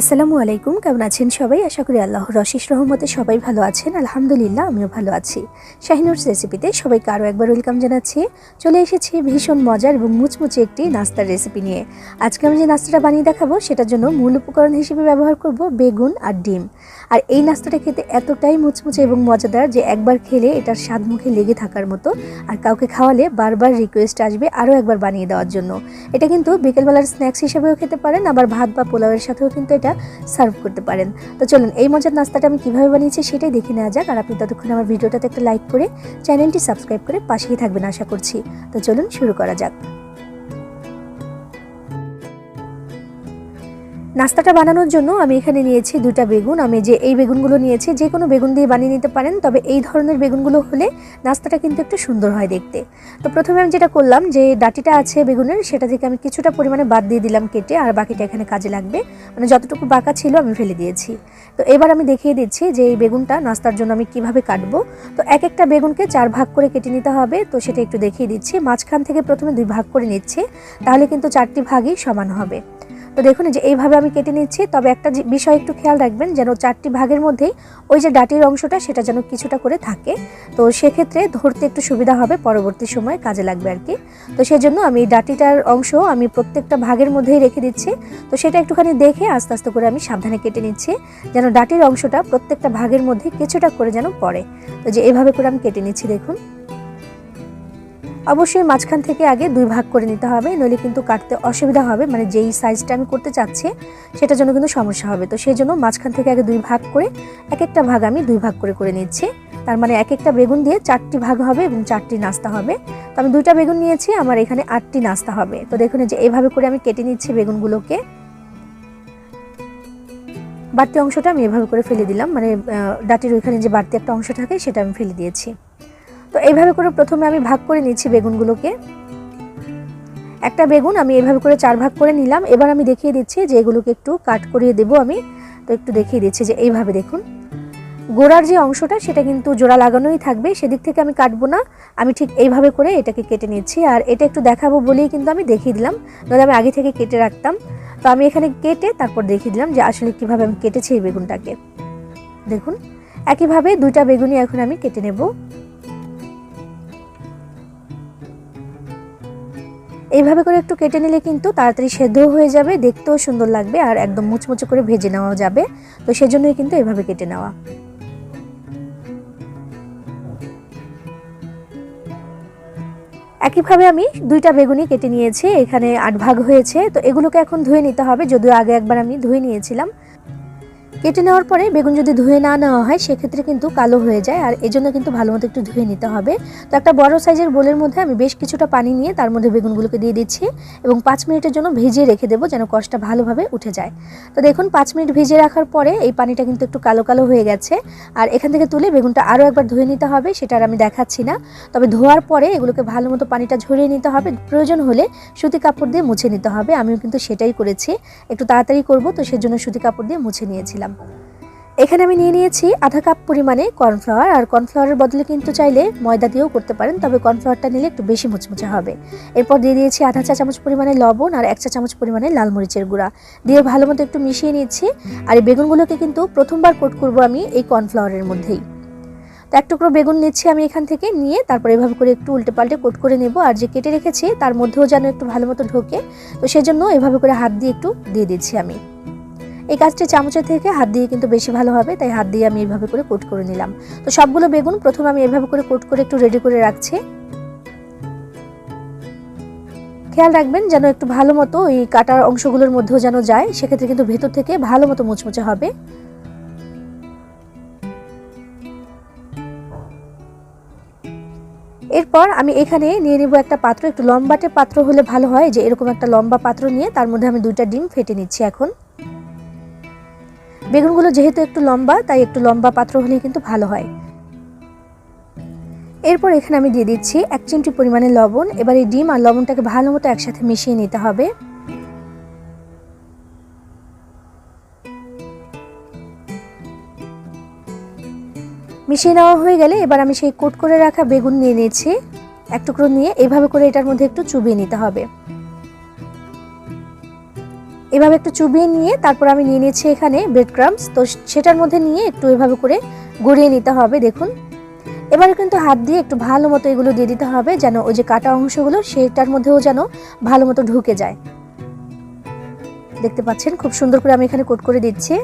আসসালামু আলাইকুম, কেমন আছেন সবাই? আশা করি আল্লাহর অশেষ রহমতে সবাই ভালো আছেন। আলহামদুলিল্লাহ, আমিও ভালো আছি। শাহিনুরস রেসিপিতে সবাইকে আরও একবার ওয়েলকাম জানাচ্ছি। চলে এসেছি ভীষণ মজার এবং মুচমুচে একটি নাস্তার রেসিপি নিয়ে। আজকে আমি যে নাস্তাটা বানিয়ে দেখাবো সেটার জন্য মূল উপকরণ হিসেবে ব্যবহার করব বেগুন আর ডিম। আর এই নাস্তাটা খেতে এতটাই মুচমুচে এবং মজাদার যে একবার খেলে এটার স্বাদ মুখে লেগে থাকার মতো, আর কাউকে খাওয়ালে বারবার রিকোয়েস্ট আসবে আরও একবার বানিয়ে দেওয়ার জন্য। এটা কিন্তু বিকেলবেলার স্ন্যাক্স হিসেবেও খেতে পারেন, আবার ভাত বা পোলাওয়ের সাথেও কিন্তু এটা সার্ভ করতে পারেন। তো চলুন এই মজার নাস্তাটা আমি কিভাবে বানিয়েছি সেটাই দেখে নেওয়া যাক। আর আপনি ততক্ষণ আমার ভিডিওটাতে একটা লাইক করে চ্যানেলটি সাবস্ক্রাইব করে পাশেই থাকবেন আশা করছি। তো চলুন শুরু করা যাক। নাস্তাটা বানানোর জন্য আমি এখানে নিয়েছি দুটা বেগুন। আমি যে এই বেগুনগুলো নিয়েছি, যে কোনো বেগুন দিয়ে বানিয়ে নিতে পারেন, তবে এই ধরনের বেগুনগুলো হলে নাস্তাটা কিন্তু একটু সুন্দর হয় দেখতে। তো প্রথমে আমি যেটা করলাম, যে ডাটিটা আছে বেগুনের সেটা থেকে আমি কিছুটা পরিমাণে বাদ দিয়ে দিলাম কেটে, আর বাকিটা এখানে কাজে লাগবে। মানে যতটুকু বাঁকা ছিল আমি ফেলে দিয়েছি। তো এবার আমি দেখিয়ে দিচ্ছি যে এই বেগুনটা নাস্তার জন্য আমি কিভাবে কাটবো। তো এক একটা বেগুনকে 4 ভাগ করে কেটে নিতে হবে। তো সেটা একটু দেখিয়ে দিচ্ছি। মাঝখান থেকে প্রথমে 2 ভাগ করে নিচ্ছি, তাহলে কিন্তু 4টি ভাগই সমান হবে। তো দেখুন যে এইভাবে আমি কেটে নিচ্ছি। তবে একটা বিষয় একটু খেয়াল রাখবেন, যেন 4টি ভাগের মধ্যেই ওই যে ডাটির অংশটা সেটা যেন কিছুটা করে থাকে। তো সেক্ষেত্রে ধরতে একটু সুবিধা হবে, পরবর্তী সময় কাজে লাগবে আর কি। তো সেজন্য আমি ডাটিটার অংশ আমি প্রত্যেকটা ভাগের মধ্যেই রেখে দিচ্ছি। তো সেটা একটুখানি দেখে আস্তে আস্তে করে আমি সাবধানে কেটে নিচ্ছি, যেন ডাটির অংশটা প্রত্যেকটা ভাগের মধ্যে কিছুটা করে যেন পড়ে। তো যে এভাবে করে আমি কেটে নিচ্ছি দেখুন। অবশ্যই মাঝখান থেকে আগে 2 ভাগ করে নিতে হবে, নইলে কিন্তু কাটতে অসুবিধা হবে। মানে যেই সাইজটা আমি করতে চাচ্ছি সেটার জন্য কিন্তু সমস্যা হবে। তো সেই জন্য মাঝখান থেকে আগে 2 ভাগ করে এক একটা ভাগ আমি 2 ভাগ করে নিচ্ছি। তার মানে এক একটা বেগুন দিয়ে 4টি ভাগ হবে এবং 4টি নাস্তা হবে। তো আমি 2টা বেগুন নিয়েছি, আমার এখানে 8টি নাস্তা হবে। তো দেখুন যে এইভাবে করে আমি কেটে নিচ্ছি বেগুনগুলোকে। বাড়তি অংশটা আমি এভাবে করে ফেলে দিলাম, মানে ডাটির ওইখানে যে বাড়তি একটা অংশ থাকে সেটা আমি ফেলে দিয়েছি। তো এইভাবে করে প্রথমে আমি ভাগ করে নিচ্ছি বেগুনগুলোকে। একটা বেগুন আমি এইভাবে করে 4 ভাগ করে নিলাম। এবার আমি দেখিয়ে দিচ্ছি যে এগুলোকে একটু কাট করিয়ে দেবো আমি। তো একটু দেখিয়ে দিচ্ছি যে এইভাবে দেখুন, গোড়ার যে অংশটা সেটা কিন্তু জোড়া লাগানোই থাকবে, সেদিক থেকে আমি কাটবো না। আমি ঠিক এইভাবে করে এটাকে কেটে নিচ্ছি। আর এটা একটু দেখাবো বলেই কিন্তু আমি দেখিয়ে দিলাম, নইলে আমি আগে থেকে কেটে রাখতাম। তো আমি এখানে কেটে তারপর দেখিয়ে দিলাম যে আসলে কিভাবে আমি কেটেছি এই বেগুনটাকে। দেখুন একইভাবে 2টা বেগুনই এখন আমি কেটে নেব। এইভাবে করে একটু কেটে নিলে কিন্তু তাড়াতাড়ি সেদ্ধ হয়ে যাবে, দেখতেও সুন্দর লাগবে, আর একদম মুচমুচে করে ভেজে নেওয়া যাবে। তো সেজন্যই কিন্তু এভাবে কেটে নেওয়া। একইভাবে আমি 2টা বেগুনই কেটে নিয়েছি, এখানে 8 ভাগ হয়েছে। তো এগুলোকে এখন ধুয়ে নিতে হবে, যদিও আগে একবার আমি ধুয়ে নিয়েছিলাম। কেটে নেওয়ার পরে বেগুন যদি ধুয়ে না নেওয়া হয় সেক্ষেত্রে কিন্তু কালো হয়ে যায়, আর এজন্য কিন্তু ভালো মতো একটু ধুয়ে নিতে হবে। তো একটা বড় সাইজের বোলের মধ্যে আমি বেশ কিছুটা পানি নিয়ে তার মধ্যে বেগুনগুলোকে দিয়ে দিচ্ছি এবং 5 মিনিটের জন্য ভিজিয়ে রেখে দেবো, যেন কষটা ভালোভাবে উঠে যায়। তো দেখুন 5 মিনিট ভিজিয়ে রাখার পরে এই পানিটা কিন্তু একটু কালো কালো হয়ে গেছে। আর এখান থেকে তুলে বেগুনটা আরও একবার ধুয়ে নিতে হবে, সেটা আর আমি দেখাচ্ছি না। তবে ধোয়ার পরে এগুলোকে ভালো মতো পানিটা ঝরিয়ে নিতে হবে, প্রয়োজন হলে সুতি কাপড় দিয়ে মুছে নিতে হবে। আমিও কিন্তু সেটাই করেছি, একটু তাড়াতাড়ি করব, তো সেজন্য সুতি কাপড় দিয়ে মুছে নিয়েছিলাম। এখানে আমি নিয়ে নিয়েছি আধা কাপ পরিমাণে কর্নফ্লাওয়ার। আর কর্নফ্লাওয়ারের বদলে কিন্তু চাইলে ময়দা দিয়েও করতে পারেন, তবে কর্নফ্লাওয়ারটা নিলে একটু বেশি মুচমুচে হবে। এরপর দিয়ে দিয়েছি আধা চা চামচ পরিমাণে লবণ আর 1 চা চামচ পরিমাণে লাল মরিচের গুঁড়া দিয়ে ভালো মতো একটু মিশিয়ে নিচ্ছি। আর এই বেগুনগুলোকে কিন্তু প্রথমবার কোট করব আমি এই কর্নফ্লাওয়ারের মধ্যেই। তো এক টুকরো বেগুন নিচ্ছি আমি এখান থেকে, নিয়ে তারপর এভাবে করে একটু উল্টে পাল্টে কোট করে নেব। আর যে কেটে রেখেছি তার মধ্যেও যেন একটু ভালো মতো ঢোকে, তো সেজন্য এভাবে করে হাত দিয়ে একটু দিয়ে দিচ্ছি আমি। এই কাজটি চামচের থেকে হাত দিয়ে কিন্তু বেশি ভালো হবে, তাই হাত দিয়ে আমি এইভাবে করে কোট করে নিলাম। তো সবগুলো বেগুন প্রথমে আমি এভাবে করে কোট করে একটু রেডি করে রাখছি। খেয়াল রাখবেন যেন একটু ভালো মতো এই কাটার অংশগুলোর মধ্যেও যেন যায়, সেক্ষেত্রে কিন্তু ভেতর থেকে ভালো মতো মুচমুচে হবে। এরপর আমি এখানে নিয়ে নেব একটা পাত্র, একটু লম্বাটে পাত্র হলে ভালো হয়, যে এরকম একটা লম্বা পাত্র নিয়ে তার মধ্যে আমি 2টা ডিম ফেটে নিচ্ছি। এখন বেগুনগুলো যেহেতু একটু লম্বা, তাই একটু লম্বা পাত্র হলেই কিন্তু ভালো হয়। এরপর এখানে আমি দিয়ে দিচ্ছি 1 চিমটি পরিমাণে লবণ। এবার এই ডিম আর লবণটাকে ভালো মতো একসাথে মিশিয়ে নিতে হবে। মিশিয়ে নেওয়া হয়ে গেলে এবার আমি সেই কোট করে রাখা বেগুন নিয়ে নিয়েছি, এক টুকরো নিয়ে এইভাবে করে এটার মধ্যে একটু চুবিয়ে নিতে হবে। এভাবে একটু চুবিয়ে নিয়ে তারপর আমি নিয়ে নিয়েছি এখানে ব্রেড ক্রাম্বস, তো সেটার মধ্যে নিয়ে একটু এভাবে করে গড়িয়ে নিতে হবে। দেখুন এবারে কিন্তু হাত দিয়ে একটু ভালো মতো এগুলো দিয়ে দিতে হবে, যেন ওই যে কাটা অংশগুলো সেটার মধ্যেও যেন ভালো মতো ঢুকে যায়। দেখতে পাচ্ছেন খুব সুন্দর করে আমি এখানে কোট করে দিচ্ছি।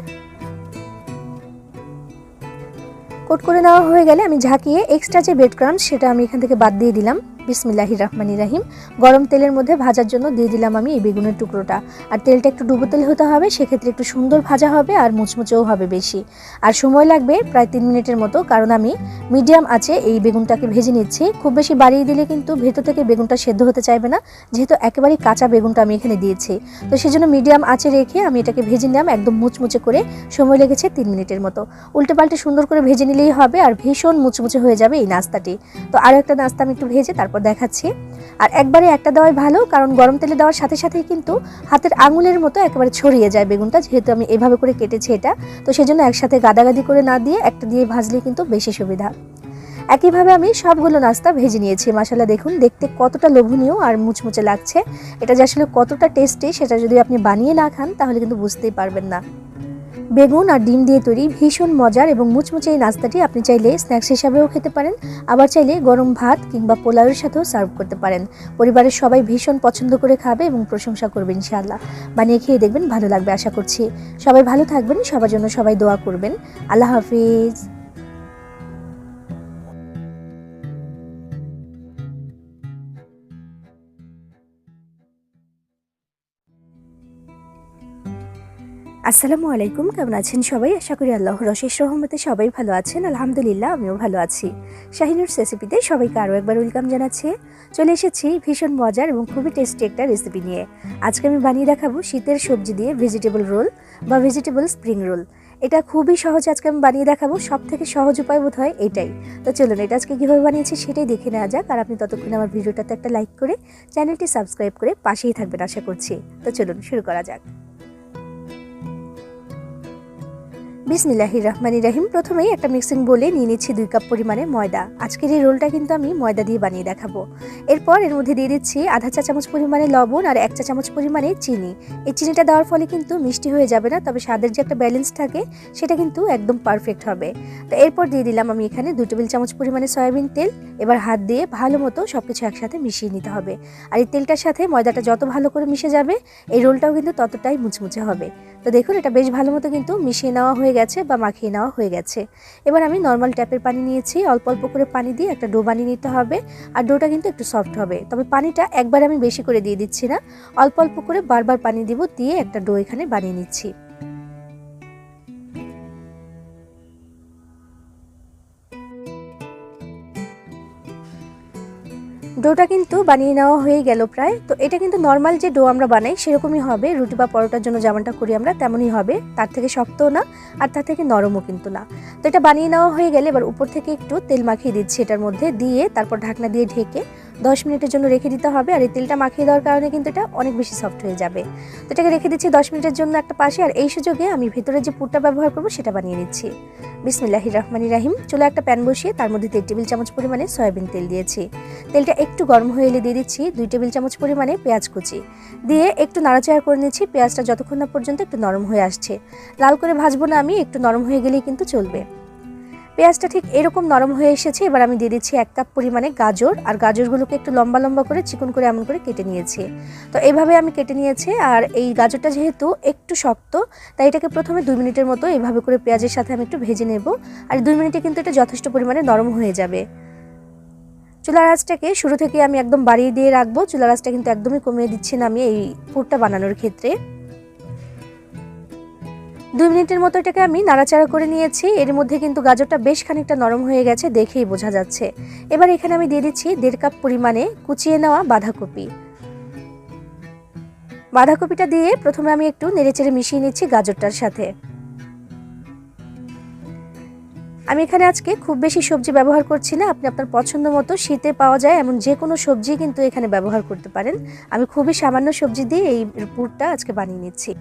কোট করে নেওয়া হয়ে গেলে আমি ঝাঁকিয়ে এক্সট্রা যে ব্রেড ক্রাম্বস সেটা আমি এখান থেকে বাদ দিয়ে দিলাম। বিসমিল্লাহির রহমানির রহিম। গরম তেলের মধ্যে ভাজার জন্য দিয়ে দিলাম আমি এই বেগুনের টুকরোটা। আর তেলটা একটু ডুবো তেল হতে হবে, সেক্ষেত্রে একটু সুন্দর ভাজা হবে আর মুচমুচেও হবে বেশি। আর সময় লাগবে প্রায় 3 মিনিটের মতো, কারণ আমি মিডিয়াম আঁচে এই বেগুনটাকে ভেজে নিচ্ছি। খুব বেশি বাড়িয়ে দিলে কিন্তু ভেতর থেকে বেগুনটা সেদ্ধ হতে চাইবে না, যেহেতু একেবারেই কাঁচা বেগুনটা আমি এখানে দিয়েছি। তো সেজন্য মিডিয়াম আঁচে রেখে আমি এটাকে ভেজে নিলাম একদম মুচমুচে করে। সময় লেগেছে 3 মিনিটের মতো। উল্টে পাল্টে সুন্দর করে ভেজে নিলেই হবে আর ভীষণ মুচমুচে হয়ে যাবে এই নাস্তাটি। তো আরও একটা নাস্তা আমি একটু ভেজে তারপর দেখাচ্ছি। আর একবারে একটা দেওয়াই ভালো, কারণ গরম তেলে দেওয়ার সাথে সাথেই কিন্তু হাতের আঙুলের মতো একেবারে ছড়িয়ে যায় বেগুনটা, যেহেতু আমি এভাবে করে কেটেছি এটা। তো সেজন্য একসাথে গাদাগাদি করে না দিয়ে একটা দিয়ে ভাজলে কিন্তু বেশি সুবিধা। একইভাবে আমি সবগুলো নাস্তা ভেজে নিয়েছি। মাশাআল্লাহ দেখুন দেখতে কতটা লোভনীয় আর মুচমুচে লাগছে। এটা যে আসলে কতটা টেস্টি সেটা যদি আপনি বানিয়ে না খান তাহলে কিন্তু বুঝতেই পারবেন না। বেগুন আর ডিম দিয়ে তৈরি ভীষণ মজার এবং মুচমুচে এই নাস্তাটি আপনি চাইলে স্ন্যাক্স হিসাবেও খেতে পারেন, আবার চাইলে গরম ভাত কিংবা পোলাওয়ের সাথেও সার্ভ করতে পারেন। পরিবারের সবাই ভীষণ পছন্দ করে খাবে এবং প্রশংসা করবে ইনশাআল্লাহ। বানিয়ে খেয়ে দেখবেন, ভালো লাগবে আশা করছি। সবাই ভালো থাকবেন, সবার জন্য সবাই দোয়া করবেন। আল্লাহ হাফিজ। আসসালামু আলাইকুম, কেমন আছেন সবাই? আশা করি আল্লাহর অশেষ রহমতে সবাই ভালো আছেন। আলহামদুলিল্লাহ আমিও ভালো আছি। শাহিনুর রেসিপিতে সবাইকে আরও একবার ওয়েলকাম জানাচ্ছি। চলে এসেছি ভীষণ মজার এবং খুবই টেস্টি একটা রেসিপি নিয়ে। আজকে আমি বানিয়ে দেখাবো শীতের সবজি দিয়ে ভেজিটেবল রোল বা ভেজিটেবল স্প্রিং রোল। এটা খুবই সহজ, আজকে আমি বানিয়ে দেখাবো। সব থেকে সহজ উপায় বোধ হয় এটাই। তো চলুন এটা আজকে কীভাবে বানিয়েছি সেটাই দেখে নেওয়া যাক। আর আপনি ততক্ষণে আমার ভিডিওটাতে একটা লাইক করে চ্যানেলটি সাবস্ক্রাইব করে পাশেই থাকবেন আশা করছি। তো চলুন শুরু করা যাক। বিসমিল্লাহির রহমানির রহিম। প্রথমেই একটা মিক্সিং বোলে নিয়ে নিচ্ছি 2 কাপ পরিমাণে ময়দা। আজকের এই রোলটা কিন্তু আমি ময়দা দিয়ে বানিয়ে দেখাবো। এরপর এর মধ্যে দিয়ে দিচ্ছি আধা চা চামচ পরিমাণে লবণ আর 1 চা চামচ পরিমাণে চিনি। এই চিনিটা দেওয়ার ফলে কিন্তু মিষ্টি হয়ে যাবে না, তবে স্বাদের যে একটা ব্যালেন্স থাকে সেটা কিন্তু একদম পারফেক্ট হবে। তো এরপর দিয়ে দিলাম আমি এখানে 2 টেবিল চামচ পরিমাণে সয়াবিন তেল। এবার হাত দিয়ে ভালো মতো সবকিছু একসাথে মিশিয়ে নিতে হবে। আর এই তেলটার সাথে ময়দাটা যত ভালো করে মিশে যাবে এই রোলটাও কিন্তু ততটাই মুচমুচে হবে। তো দেখুন এটা বেশ ভালো মতো কিন্তু মিশিয়ে নেওয়া হয়ে গেছে বা মাখিয়ে নেওয়া হয়ে গেছে। এবার আমি নর্মাল ট্যাপের পানি নিয়েছি, অল্প অল্প করে পানি দিয়ে একটা ডো বানিয়ে নিতে হবে। আর ডোটা কিন্তু একটু সফট হবে, তবে পানিটা একবার আমি বেশি করে দিয়ে দিচ্ছি না, অল্প অল্প করে বারবার পানি দিব, দিয়ে একটা ডো এখানে বানিয়ে নিচ্ছি। ডোটা কিন্তু বানিয়ে নেওয়া হয়ে গেল প্রায়। তো এটা কিন্তু নর্মাল যে ডো আমরা বানাই সেরকমই হবে, রুটি বা পরোটার জন্য যেমনটা করি আমরা তেমনই হবে, তার থেকে শক্তও না আর তার থেকে নরমও কিন্তু না। তো এটা বানিয়ে নেওয়া হয়ে গেলে এবার উপর থেকে একটু তেল মাখিয়ে দিচ্ছি এটার মধ্যে, দিয়ে তারপর ঢাকনা দিয়ে ঢেকে 10 মিনিটের জন্য রেখে দিতে হবে। আর এই তেলটা মাখিয়ে দেওয়ার কারণে কিন্তু এটা অনেক বেশি সফট হয়ে যাবে। তো এটাকে রেখে দিচ্ছি 10 মিনিটের জন্য একটা পাশে। আর এই সুযোগে আমি ভিতরে যে পুরটা ব্যবহার করব সেটা বানিয়ে নিচ্ছি। বিসমিল্লাহির রহমানির রহিম। চুলায় একটা প্যান বসিয়ে তার মধ্যে 3 টেবিল চামচ পরিমাণে সয়াবিন তেল দিয়েছি। তেলটা একটু গরম হয়ে এলে দিয়ে দিচ্ছি 2 টেবিল চামচ পরিমাণে পেঁয়াজ কুচি, দিয়ে একটু নাড়াচাড়া করে নিচ্ছি। পেঁয়াজটা যতক্ষণ না পর্যন্ত একটু নরম হয়ে আসছে, লাল করে ভাজবো না আমি, একটু নরম হয়ে গেলেই কিন্তু চলবে। পেঁয়াজটা ঠিক এরকম নরম হয়ে এসেছে। এবার আমি দিয়ে দিচ্ছি 1 কাপ পরিমাণে গাজর। আর গাজরগুলোকে একটু লম্বা লম্বা করে চিকন করে এমন করে কেটে নিয়েছি। তো এইভাবে আমি কেটে নিয়েছি। আর এই গাজরটা যেহেতু একটু শক্ত, তাই এটাকে প্রথমে 2 মিনিটের মতো এইভাবে করে পেঁয়াজের সাথে আমি একটু ভেজে নেব। আর 2 মিনিটে কিন্তু এটা যথেষ্ট পরিমাণে নরম হয়ে যাবে। চুলার আঁচটাকে শুরু থেকে আমি একদম বাড়িয়ে দিয়ে রাখবো, চুলার আঁচটা কিন্তু একদমই কমিয়ে দিচ্ছি না আমি এই পুরটা বানানোর ক্ষেত্রে। 2 মিনিটের মতো এটাকে আমি নাড়াচাড়া করে নিয়েছি। এর মধ্যে কিন্তু গাজরটা বেশ খানিকটা নরম হয়ে গেছে, দেখেই বোঝা যাচ্ছে। এবার এখানে আমি দিয়ে দিচ্ছি 1.5 কাপ পরিমাণে কুচিয়ে নেওয়া বাঁধাকপি। বাঁধাকপিটা দিয়ে প্রথমে আমি একটু নেড়েচেড়ে মিশিয়ে নিচ্ছি গাজরটার সাথে। আমি এখানে আজকে খুব বেশি সবজি ব্যবহার করছি না, আপনি আপনার পছন্দ মতো শীতে পাওয়া যায় এমন যে কোনো সবজি কিন্তু এখানে ব্যবহার করতে পারেন। আমি খুবই সামান্য সবজি দিয়ে এই পুরটা আজকে বানিয়ে নিচ্ছি।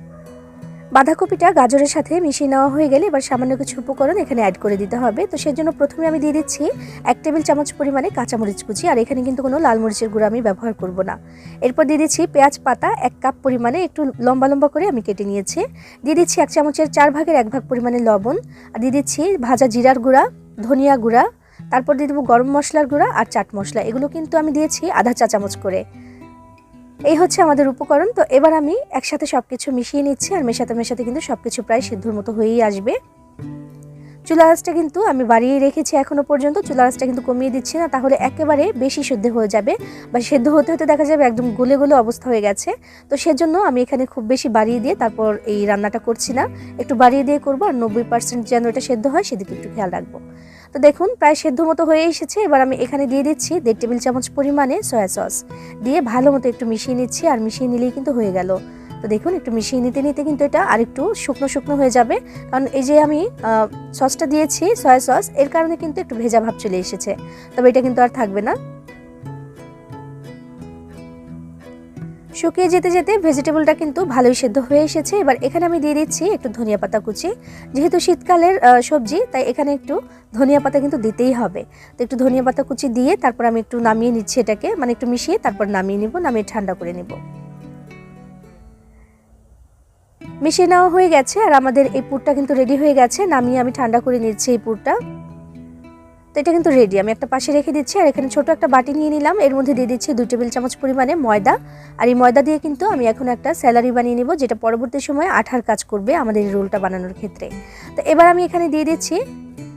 বাঁধাকপিটা গাজরের সাথে মিশিয়ে নেওয়া হয়ে গেলে এবার সামান্য কিছু উপকরণ এখানে অ্যাড করে দিতে হবে। তো সেজন্য প্রথমে আমি দিয়ে দিচ্ছি 1 টেবিল চামচ পরিমাণে কাঁচামরিচ কুচি, আর এখানে কিন্তু কোনো লাল মরিচের গুঁড়ো আমি ব্যবহার করব না। এরপর দিয়ে দিচ্ছি পেঁয়াজ পাতা 1 কাপ পরিমাণে, একটু লম্বা লম্বা করে আমি কেটে নিয়েছি। দিয়ে দিচ্ছি 1 চামচের 4 ভাগের 1 ভাগ পরিমাণে লবণ, আর দিয়ে দিচ্ছি ভাজা জিরার গুঁড়া, ধনিয়া গুঁড়া, তারপর দিয়ে দেবো গরম মশলার গুঁড়া আর চাট মশলা। এগুলো কিন্তু আমি দিয়েছি আধা চা চামচ করে। এই হচ্ছে আমাদের উপকরণ। তো এবার আমি একসাথে সবকিছু মিশিয়ে নিচ্ছি, আর মেশাতে মেশাতে কিন্তু সবকিছু প্রায় সিদ্ধর মতো হয়েই আসবে। চুলা আঁচটা কিন্তু আমি বাড়িয়ে রেখেছি এখনো পর্যন্ত, চুলা আঁচটা কিন্তু কমিয়ে দিচ্ছি না, তাহলে একেবারে বেশি সিদ্ধ হয়ে যাবে বা সিদ্ধ হতে হতে দেখা যাবে একদম গলে গলে অবস্থা হয়ে গেছে। তো সেজন্য আমি এখানে খুব বেশি বাড়িয়ে দিয়ে তারপর এই রান্নাটা করছি না, একটু বাড়িয়ে দিয়ে করবো, আর 90% যেন এটা সেদ্ধ হয় সেদিকে একটু খেয়াল রাখবো। তো দেখুন প্রায় সেদ্ধ মতো হয়ে এসেছে। এবার আমি এখানে দিয়ে দিচ্ছি 1.5 টেবিল চামচ পরিমাণে সয়া সস, দিয়ে ভালো মতো একটু মিশিয়ে নিচ্ছি, আর মিশিয়ে নিলেই কিন্তু হয়ে গেল। তো দেখুন একটু মিশিয়ে নিতে নিতে কিন্তু এটা আরেকটু শুকনো শুকনো হয়ে যাবে, কারণ এই যে আমি সসটা দিয়েছি সয়া সস, এর কারণে কিন্তু একটু ভেজা ভাব চলে এসেছে, তবে এটা কিন্তু আর থাকবে না। শুকিয়ে যেতে যেতে ভেজিটেবলটা কিন্তু ভালোই সেদ্ধ হয়ে এসেছে। এবার এখানে আমি দিয়ে দিচ্ছি একটু ধনিয়া পাতা কুচি, যেহেতু শীতকালের সবজি তাই এখানে একটু ধনিয়া পাতা কিন্তু দিতেই হবে। তো একটু ধনিয়া পাতা কুচি দিয়ে তারপর আমি একটু নামিয়ে নিচ্ছি এটাকে, মানে একটু মিশিয়ে তারপর নামিয়ে নিব, নামিয়ে ঠান্ডা করে নেব। মিশিয়ে নেওয়া হয়ে গেছে, আর আমাদের এই পুরটা কিন্তু রেডি হয়ে গেছে। নামিয়ে আমি ঠান্ডা করে নিচ্ছি এই পুরটা। তো এটা কিন্তু রেডি, আমি একটা পাশে রেখে দিচ্ছি। আর এখানে ছোট একটা বাটি নিয়ে নিলাম, এর মধ্যে দিয়ে দিচ্ছি 2 টেবিল চামচ পরিমাণে ময়দা, আর এই ময়দা দিয়ে কিন্তু আমি এখন একটা স্যালারি বানিয়ে নিব, যেটা পরবর্তী সময়ে আঠার কাজ করবে আমাদের এই রোলটা বানানোর ক্ষেত্রে। তো এবার আমি এখানে দিয়ে দিচ্ছি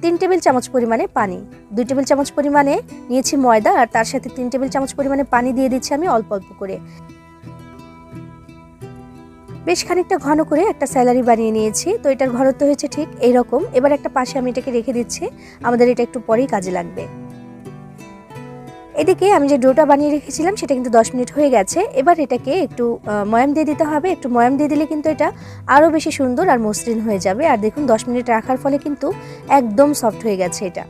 3 টেবিল চামচ পরিমাণে পানি। 2 টেবিল চামচ পরিমাণে নিয়েছি ময়দা, আর তার সাথে 3 টেবিল চামচ পরিমাণে পানি দিয়ে দিচ্ছি আমি অল্প অল্প করে। বেশ খানিকটা ঘন করে একটা স্যালারি বানিয়ে নিয়েছি। তো এটার ঘনত্ব হয়েছে ঠিক এইরকম। এবার একটা পাশে আমি এটাকে রেখে দিচ্ছি, আমাদের এটা একটু পরেই কাজে লাগবে। এদিকে আমি যে ডোটা বানিয়ে রেখেছিলাম সেটা কিন্তু 10 মিনিট হয়ে গেছে। এবার এটাকে একটু ময়াম দিয়ে দিতে হবে, একটু ময়াম দিয়ে দিলে কিন্তু এটা আরও বেশি সুন্দর আর মসৃণ হয়ে যাবে। আর দেখুন 10 মিনিট রাখার ফলে কিন্তু একদম সফট হয়ে গেছে এটা।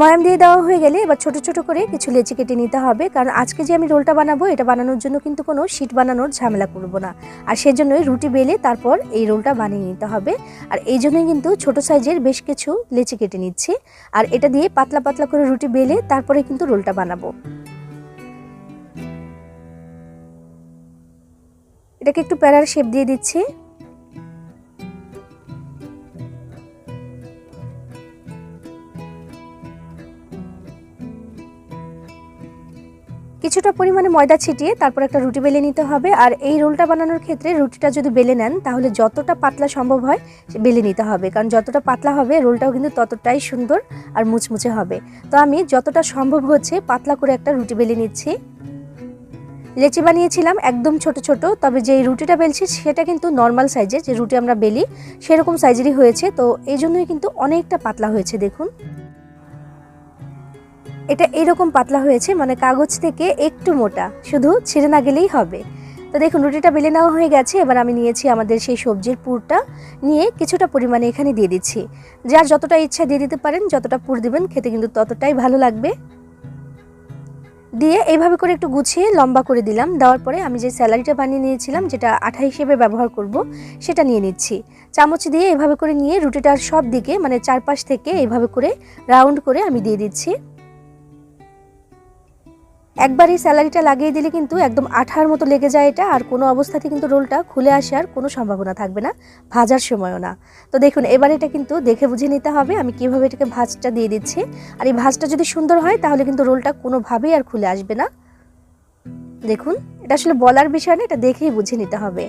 ময়াম দিয়ে দেওয়া হয়ে গেলে এবার ছোট ছোট করে কিছু লেচি কেটে নিতে হবে, কারণ আজকে যে আমি রোলটা বানাবো এটা বানানোর জন্য কিন্তু কোনো শীট বানানোর ঝামেলা করব না, আর সেজন্যই রুটি বেলে তারপর এই রোলটা বানিয়ে নিতে হবে। আর এই জন্যই কিন্তু ছোট সাইজের বেশ কিছু লেচি কেটে নিচ্ছি, আর এটা দিয়ে পাতলা পাতলা করে রুটি বেলে তারপরে কিন্তু রোলটা বানাবো। এটাকে একটু প্যারার শেপ দিয়ে দিচ্ছি। কিছুটা পরিমাণে ময়দা ছিটিয়ে তারপর একটা রুটি বেলে নিতে হবে। আর এই রোলটা বানানোর ক্ষেত্রে রুটিটা যদি বেলে নেন তাহলে যতটা পাতলা সম্ভব হয় বেলে নিতে হবে, কারণ যতটা পাতলা হবে রোলটাও কিন্তু ততটাই সুন্দর আর মুচমুচে হবে। তো আমি যতটা সম্ভব হচ্ছে পাতলা করে একটা রুটি বেলে নিচ্ছি। লেচি বানিয়েছিলাম একদম ছোট ছোট, তবে যে রুটিটা বেলছি সেটা কিন্তু নর্মাল সাইজের, যে রুটি আমরা বেলি সেরকম সাইজেরই হয়েছে। তো এই জন্যই কিন্তু অনেকটা পাতলা হয়েছে। দেখুন এটা এরকম পাতলা হয়েছে, মানে কাগজ থেকে একটু মোটা, শুধু ছিঁড়ে না গেলেই হবে। তো দেখুন রুটিটা বেলে নেওয়া হয়ে গেছে। এবার আমি নিয়েছি আমাদের সেই সবজির পুরটা, নিয়ে কিছুটা পরিমাণে এখানে দিয়ে দিচ্ছি। যার যতটা ইচ্ছা দিয়ে দিতে পারেন, যতটা পুর দিবেন খেতে কিন্তু ততটাই ভালো লাগবে। দিয়ে এইভাবে করে একটু গুছিয়ে লম্বা করে দিলাম। দেওয়ার পরে আমি যে স্যালারিটা বানিয়ে নিয়েছিলাম, যেটা আঠা হিসেবে ব্যবহার করব, সেটা নিয়ে নিচ্ছি। চামচ দিয়ে এভাবে করে নিয়ে রুটিটার সব দিকে, মানে চারপাশ থেকে এইভাবে করে রাউন্ড করে আমি দিয়ে দিচ্ছি। একবার এই স্যালারিটা লাগিয়ে দিলে কিন্তু একদম আঠার মতো লেগে যায় এটা, আর কোনো অবস্থাতে কিন্তু রোলটা খুলে আসার কোনো সম্ভাবনা থাকবে না, ভাজার সময়ও না। তো দেখুন এবার এটা কিন্তু দেখে বুঝে নিতে হবে আমি কিভাবে এটাকে ভাঁজটা দিয়ে দিচ্ছি। আর এই ভাঁজটা যদি সুন্দর হয় তাহলে কিন্তু রোলটা কোনোভাবেই আর খুলে আসবে না। দেখুন এটা আসলে বলার বিষয় না, এটা দেখেই বুঝে নিতে হবে।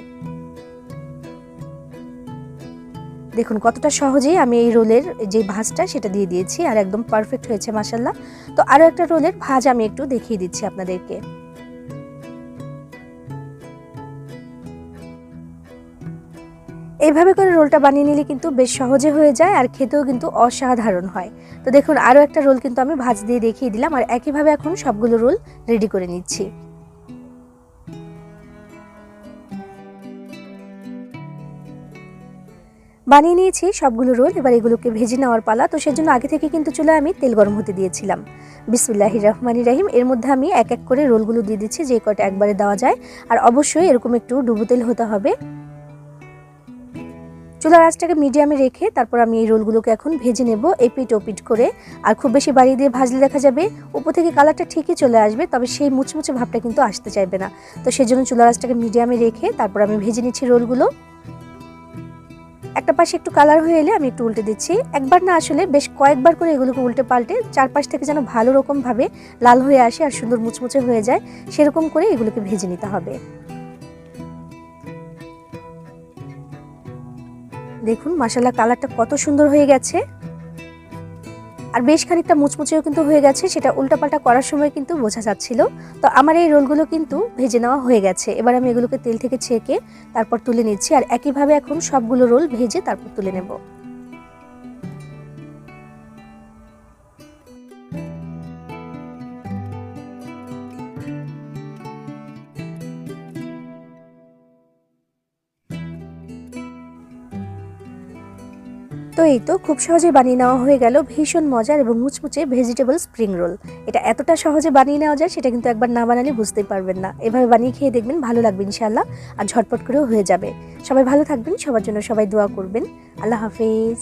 দেখুন কতটা সহজেই আমি এই রোলের যে ভাঁজটা সেটা দিয়ে দিয়েছি, আর একদম পারফেক্ট হয়েছে মাশাআল্লাহ। তো আরও একটা রোলের ভাঁজ আমি একটু দেখিয়ে দিচ্ছি আপনাদেরকে। এইভাবে করে রোলটা বানিয়ে নিলে কিন্তু বেশ সহজে হয়ে যায়, আর খেতেও কিন্তু অসাধারণ হয়। তো দেখুন আরও একটা রোল কিন্তু আমি ভাঁজ দিয়ে দেখিয়ে দিলাম, আর একইভাবে এখন সবগুলো রোল রেডি করে নিচ্ছি। বানিয়ে নিয়েছি সবগুলো রোল। এবার এগুলোকে ভেজে নেওয়ার পালা। তো সেজন্য আগে থেকে কিন্তু চুলায় আমি তেল গরম হতে দিয়েছিলাম। বিসমিল্লাহির রহমানির রহিম। এর মধ্যে আমি এক এক করে রোলগুলো দিয়ে দিচ্ছি, যে কয়টা একবারে দেওয়া যায়। আর অবশ্যই এরকম একটু ডুবো তেল হতে হবে। চুলার আঁচটাকে মিডিয়ামে রেখে তারপর আমি এই রোলগুলোকে এখন ভেজে নেব এপিট ওপিট করে। আর খুব বেশি বাড়িয়ে দিয়ে ভাজলে দেখা যাবে উপর থেকে কালারটা ঠিকই চলে আসবে, তবে সেই মুচমুচে ভাবটা কিন্তু আসতে চাইবে না। তো সেজন্য চুলার আঁচটাকে মিডিয়ামে রেখে তারপর আমি ভেজে নিচ্ছি রোলগুলো। একটা পাশে একটু কালার হয়ে এলে আমি একটু উল্টে দিচ্ছি। একবার না, আসলে বেশ কয়েকবার করে এগুলোকে উল্টে পাল্টে চারপাশ থেকে যেন ভালো রকমভাবে লাল হয়ে আসে আর সুন্দর মুচমুচে হয়ে যায়, সেরকম করে এগুলোকে ভেজে নিতে হবে। দেখুন মাশাআল্লাহ কালারটা কত সুন্দর হয়ে গেছে, আর বেশ খানিকটা মুচমুচেও কিন্তু হয়ে গেছে। সেটা উল্টাপাল্টা করার সময় কিন্তু বোঝা যাচ্ছিল। তো আমার এই রোলগুলো কিন্তু ভেজে নেওয়া হয়ে গেছে। এবার আমি এগুলোকে তেল থেকে ছেঁকে তারপর তুলে নিচ্ছি, আর একইভাবে এখন সবগুলো রোল ভেজে তারপর তুলে নেব। তো এই তো খুব সহজে বানিয়ে নেওয়া হয়ে গেল ভীষণ মজার এবং মুচমুচে ভেজিটেবল স্প্রিং রোল। এটা এতটা সহজে বানিয়ে নেওয়া যায় সেটা কিন্তু একবার না বানালে বুঝতেই পারবেন না। এভাবে বানিয়ে খেয়ে দেখবেন, ভালো লাগবে ইনশাআল্লাহ, আর ঝটপট করেও হয়ে যাবে। সবাই ভালো থাকবেন, সবার জন্য সবাই দোয়া করবেন। আল্লাহ হাফেজ।